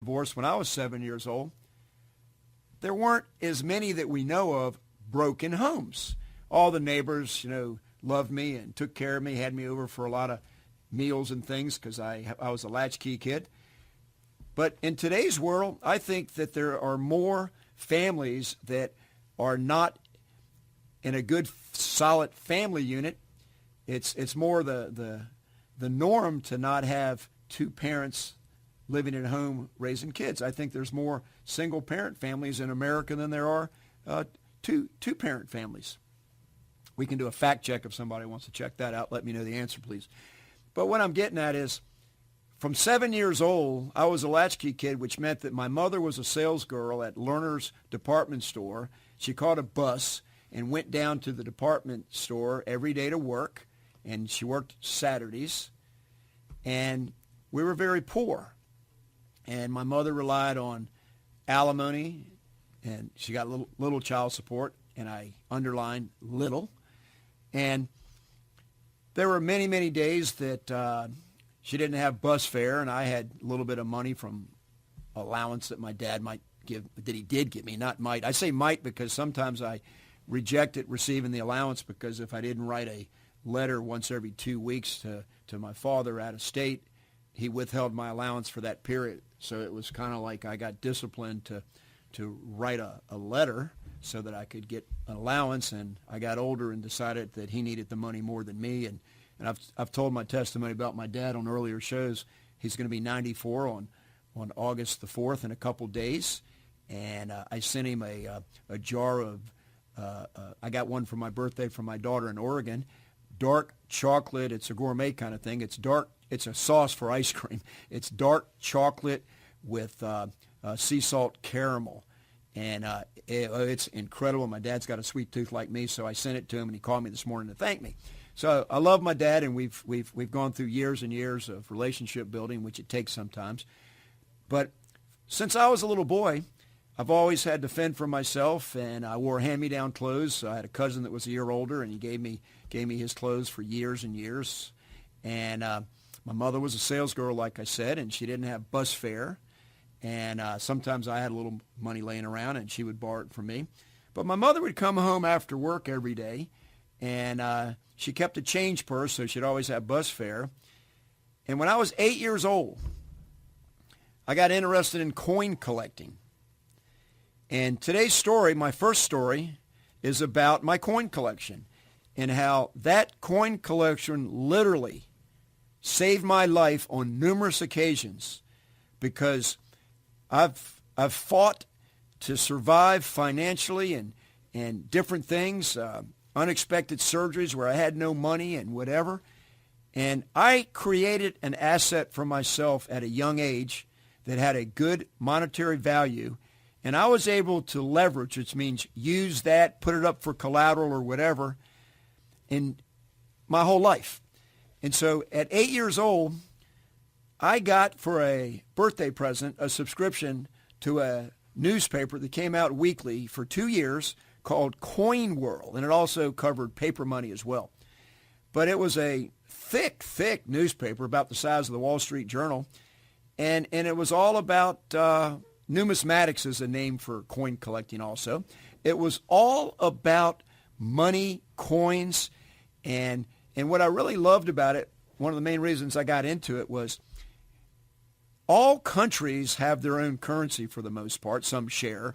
divorced when I was 7 years old, there weren't as many that we know of broken homes. All the neighbors, loved me and took care of me, had me over for a lot of meals and things because I was a latchkey kid. But in today's world, I think that there are more families that are not in a good, solid family unit. It's more the norm to not have two parents living at home raising kids. I think there's more single-parent families in America than there are two-parent families. We can do a fact check if somebody wants to check that out. Let me know the answer, please. But what I'm getting at is, from 7 years old, I was a latchkey kid, which meant that my mother was a sales girl at Lerner's department store. She caught a bus and went down to the department store every day to work, and she worked Saturdays. And we were very poor. And my mother relied on alimony, and she got little child support, and I underlined little. And there were many, many days that she didn't have bus fare, and I had a little bit of money from allowance that my dad might give, that he did give me, not might. I say might because sometimes I rejected receiving the allowance because if I didn't write a letter once every 2 weeks to my father out of state, he withheld my allowance for that period. So it was kind of like I got disciplined to write a letter so that I could get an allowance, and I got older and decided that he needed the money more than me. And I've told my testimony about my dad on earlier shows. He's going to be 94 on August the 4th in a couple days. And I sent him a jar of, I got one for my birthday from my daughter in Oregon, dark chocolate. It's a gourmet kind of thing. It's dark. It's a sauce for ice cream. It's dark chocolate with sea salt caramel. And it's incredible. My dad's got a sweet tooth like me, so I sent it to him, and he called me this morning to thank me. So I love my dad, and we've gone through years and years of relationship building, which it takes sometimes. But since I was a little boy, I've always had to fend for myself, and I wore hand-me-down clothes. So I had a cousin that was a year older, and he gave me his clothes for years and years. And my mother was a sales girl, like I said, and she didn't have bus fare. And sometimes I had a little money laying around, and she would borrow it from me. But my mother would come home after work every day, and she kept a change purse, so she'd always have bus fare. And when I was 8 years old, I got interested in coin collecting. And today's story, my first story, is about my coin collection and how that coin collection literally saved my life on numerous occasions because I've fought to survive financially and different things, unexpected surgeries where I had no money and whatever. And I created an asset for myself at a young age that had a good monetary value. And I was able to leverage, which means use that, put it up for collateral or whatever, in my whole life. And so at 8 years old, I got for a birthday present a subscription to a newspaper that came out weekly for 2 years called Coin World, and it also covered paper money as well. But it was a thick newspaper about the size of the Wall Street Journal, and it was all about numismatics is a name for coin collecting also. It was all about money, coins, and what I really loved about it, one of the main reasons I got into it was all countries have their own currency for the most part, some share,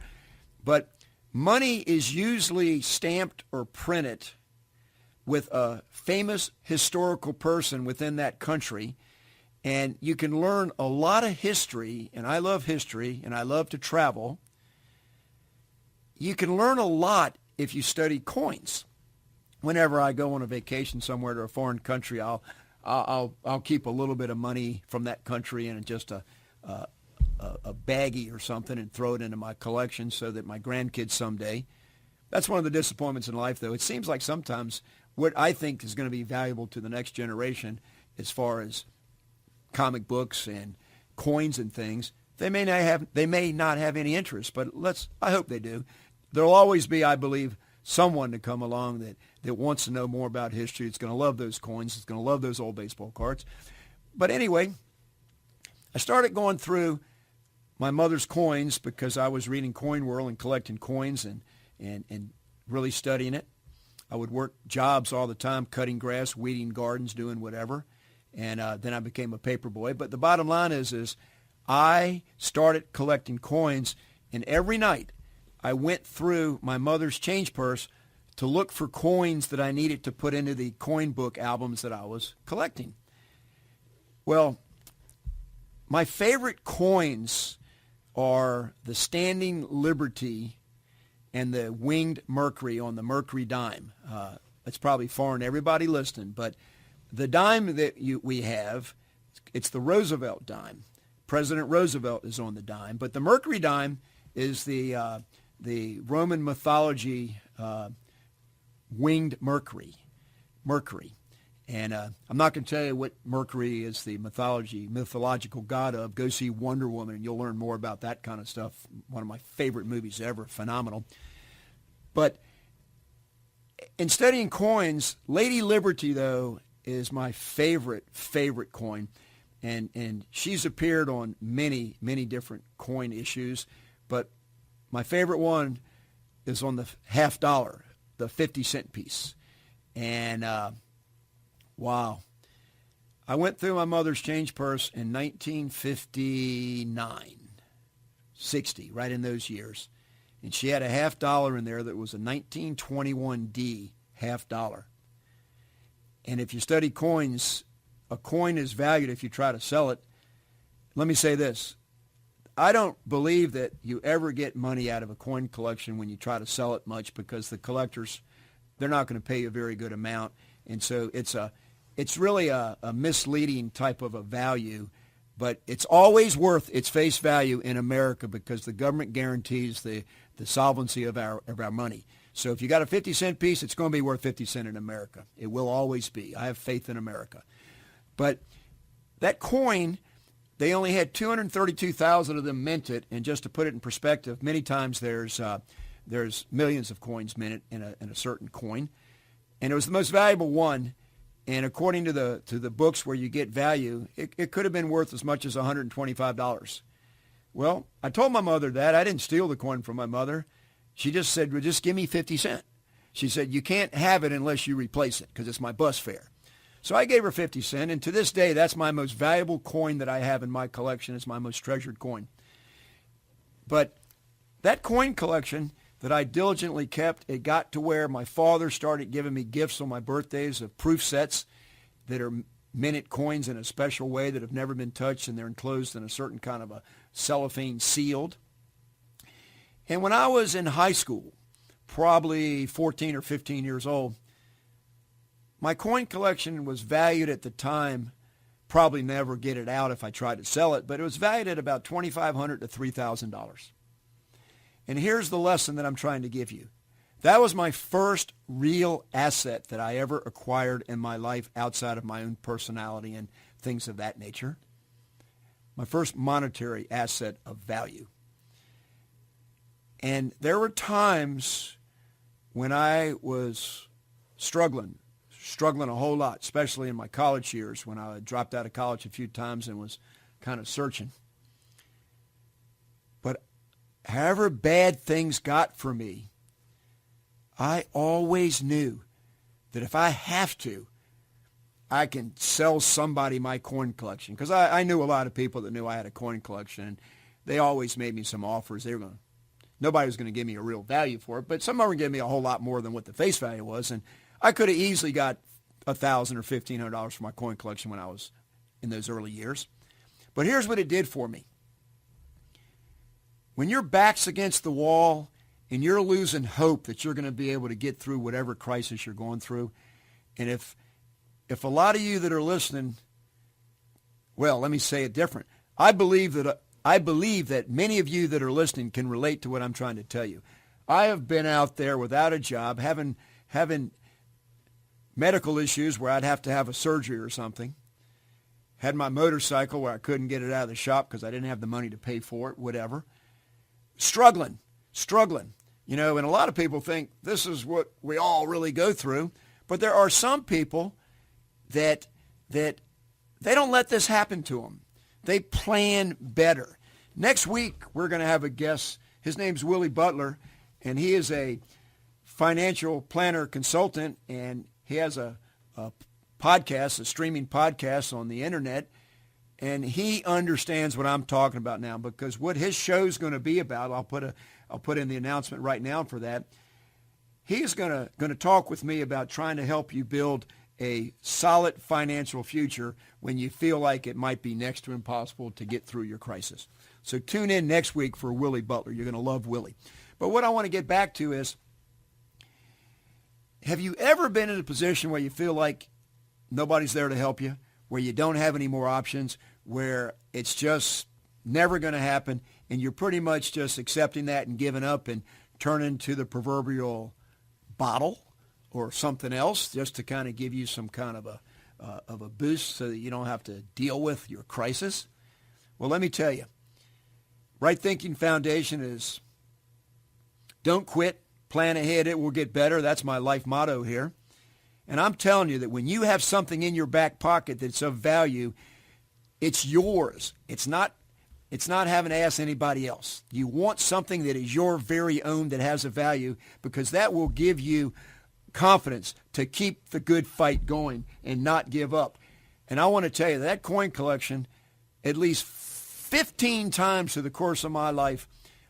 but money is usually stamped or printed with a famous historical person within that country, and you can learn a lot of history, and I love history, and I love to travel. You can learn a lot if you study coins. Whenever I go on a vacation somewhere to a foreign country, I'll keep a little bit of money from that country in just a baggie or something and throw it into my collection so that my grandkids someday. That's one of the disappointments in life, though. It seems like sometimes what I think is going to be valuable to the next generation as far as comic books and coins and things, they may not have any interest, but I hope they do. There'll always be, I believe, someone to come along that wants to know more about history. It's going to love those coins. It's going to love those old baseball cards. But anyway, I started going through my mother's coins because I was reading Coin World and collecting coins and really studying it. I would work jobs all the time, cutting grass, weeding gardens, doing whatever. And then I became a paper boy. But the bottom line is I started collecting coins, and every night I went through my mother's change purse to look for coins that I needed to put into the coin book albums that I was collecting. Well, my favorite coins are the Standing Liberty and the Winged Mercury on the Mercury dime. It's probably foreign to everybody listening, but the dime that we have, it's the Roosevelt dime. President Roosevelt is on the dime, but the Mercury dime is the Roman mythology winged Mercury. And I'm not going to tell you what Mercury is the mythological god of. Go see Wonder Woman, and you'll learn more about that kind of stuff. One of my favorite movies ever. Phenomenal. But in studying coins, Lady Liberty, though, is my favorite coin. And she's appeared on many, many different coin issues. But my favorite one is on the $50, the 50-cent piece. And wow. I went through my mother's change purse in 1959, 60, right in those years. And she had a $50 in there that was a 1921D $50. And if you study coins, a coin is valued if you try to sell it. Let me say this. I don't believe that you ever get money out of a coin collection when you try to sell it much, because the collectors, they're not going to pay you a very good amount. And so it's really a misleading type of a value, but it's always worth its face value in America because the government guarantees the solvency of our money. So if you got a 50-cent piece, it's going to be worth 50 cents in America. It will always be. I have faith in America. But that coin, they only had 232,000 of them minted, and just to put it in perspective, many times there's millions of coins minted in a certain coin, and it was the most valuable one. And according to the books where you get value, it could have been worth as much as $125. Well, I told my mother that. I didn't steal the coin from my mother. She just said, well, just give me 50 cents. She said, you can't have it unless you replace it because it's my bus fare. So I gave her 50 cents, and to this day, that's my most valuable coin that I have in my collection. It's my most treasured coin. But that coin collection that I diligently kept, it got to where my father started giving me gifts on my birthdays of proof sets that are minute coins in a special way that have never been touched, and they're enclosed in a certain kind of a cellophane sealed. And when I was in high school, probably 14 or 15 years old, my coin collection was valued at the time, probably never get it out if I tried to sell it, but it was valued at about $2,500 to $3,000. And here's the lesson that I'm trying to give you. That was my first real asset that I ever acquired in my life outside of my own personality and things of that nature. My first monetary asset of value. And there were times when I was struggling a whole lot, especially in my college years when I dropped out of college a few times and was kind of searching. But however bad things got for me, I always knew that if I have to, I can sell somebody my coin collection. Because I knew a lot of people that knew I had a coin collection, and they always made me some offers. Nobody was going to give me a real value for it, but some of them were giving me a whole lot more than what the face value was, and I could have easily got $1,000 or $1,500 for my coin collection when I was in those early years. But here's what it did for me. When your back's against the wall and you're losing hope that you're going to be able to get through whatever crisis you're going through, and if a lot of you that are listening, well, let me say it different. I believe that many of you that are listening can relate to what I'm trying to tell you. I have been out there without a job, having medical issues where I'd have to have a surgery or something. Had my motorcycle where I couldn't get it out of the shop because I didn't have the money to pay for it, whatever. Struggling. And a lot of people think this is what we all really go through. But there are some people that they don't let this happen to them. They plan better. Next week, we're going to have a guest. His name's Willie Butler, and he is a financial planner consultant, and he has a podcast, a streaming podcast on the internet, and he understands what I'm talking about now, because what his show's going to be about, I'll put in the announcement right now for that. He's going to talk with me about trying to help you build a solid financial future when you feel like it might be next to impossible to get through your crisis. So tune in next week for Willie Butler. You're going to love Willie. But what I want to get back to is, have you ever been in a position where you feel like nobody's there to help you, where you don't have any more options, where it's just never going to happen, and you're pretty much just accepting that and giving up and turning to the proverbial bottle or something else just to kind of give you some kind of a boost so that you don't have to deal with your crisis? Well, let me tell you, Right Thinking Foundation is don't quit, plan ahead, it will get better. That's my life motto here. And I'm telling you that when you have something in your back pocket that's of value, it's yours. It's not having to ask anybody else. You want something that is your very own that has a value, because that will give you confidence to keep the good fight going and not give up. And I want to tell you that coin collection, at least 15 times through the course of my life,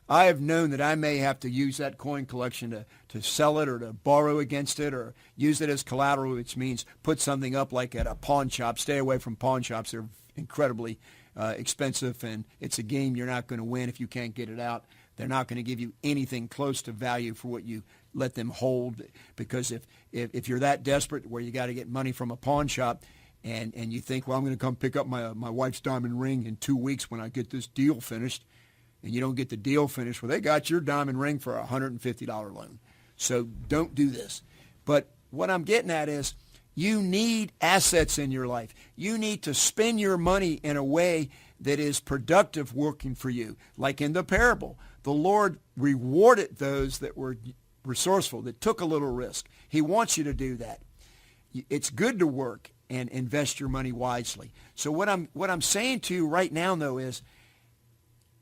I have known that I may have to use that coin collection to sell it or to borrow against it or use it as collateral, which means put something up like at a pawn shop. Stay away from pawn shops. They're incredibly expensive, and it's a game you're not going to win if you can't get it out. They're not going to give you anything close to value for what you let them hold, because if you're that desperate where you got to get money from a pawn shop and you think, well, I'm going to come pick up my wife's diamond ring in 2 weeks when I get this deal finished, and you don't get the deal finished, well, they got your diamond ring for a $150 loan. So don't do this. But what I'm getting at is you need assets in your life. You need to spend your money in a way that is productive working for you. Like in the parable, the Lord rewarded those that were resourceful, that took a little risk. He wants you to do that. It's good to work and invest your money wisely. So what I'm saying to you right now, though, is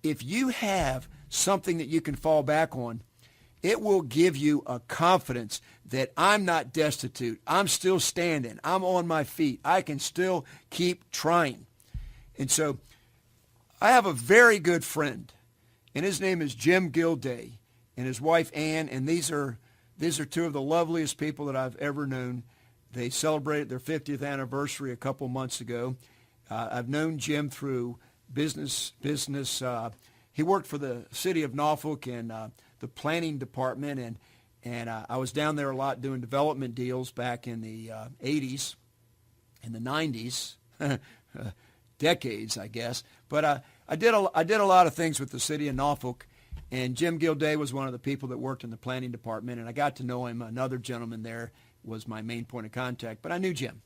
if you have something that you can fall back on, it will give you a confidence that I'm not destitute. I'm still standing. I'm on my feet. I can still keep trying. And so I have a very good friend, and his name is Jim Gilday, and his wife Ann, and these are two of the loveliest people that I've ever known. They celebrated their 50th anniversary a couple months ago. I've known Jim through business. He worked for the city of Norfolk and the planning department, and I was down there a lot doing development deals back in the 80s and the 90s, decades, I guess. But I did a lot of things with the city of Norfolk, and Jim Gilday was one of the people that worked in the planning department, and I got to know him. Another gentleman there was my main point of contact, but I knew Jim,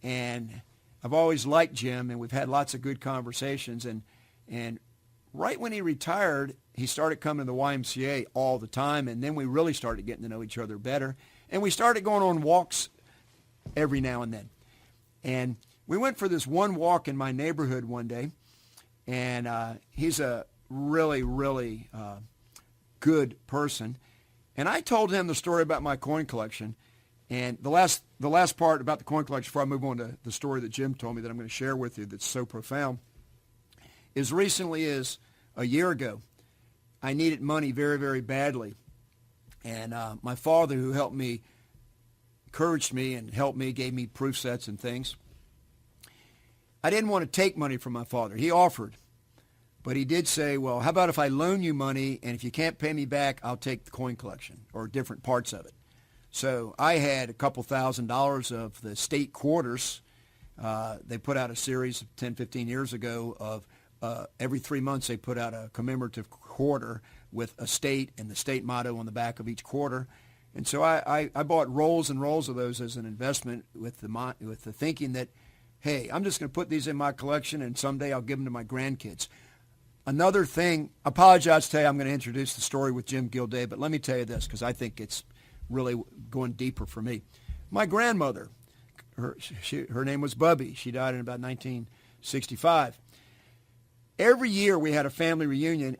and I've always liked Jim, and we've had lots of good conversations. And right when he retired, he started coming to the YMCA all the time, and then we really started getting to know each other better. And we started going on walks every now and then. And we went for this one walk in my neighborhood one day, and he's a really, really good person. And I told him the story about my coin collection. And the last part about the coin collection, before I move on to the story that Jim told me that I'm going to share with you that's so profound, as recently as a year ago, I needed money very, very badly. And my father, who helped me, encouraged me and helped me, gave me proof sets and things. I didn't want to take money from my father. He offered. But he did say, well, how about if I loan you money, and if you can't pay me back, I'll take the coin collection or different parts of it. So I had a couple $1,000s of the state quarters. They put out a series 10, 15 years ago of every 3 months they put out a commemorative quarter with a state and the state motto on the back of each quarter. And so I bought rolls and rolls of those as an investment with the thinking that, hey, I'm just going to put these in my collection and someday I'll give them to my grandkids. Another thing, I apologize to tell you I'm going to introduce the story with Jim Gilday, but let me tell you this because I think it's really going deeper for me. My grandmother, her name was Bubby. She died in about 1965. every year we had a family reunion.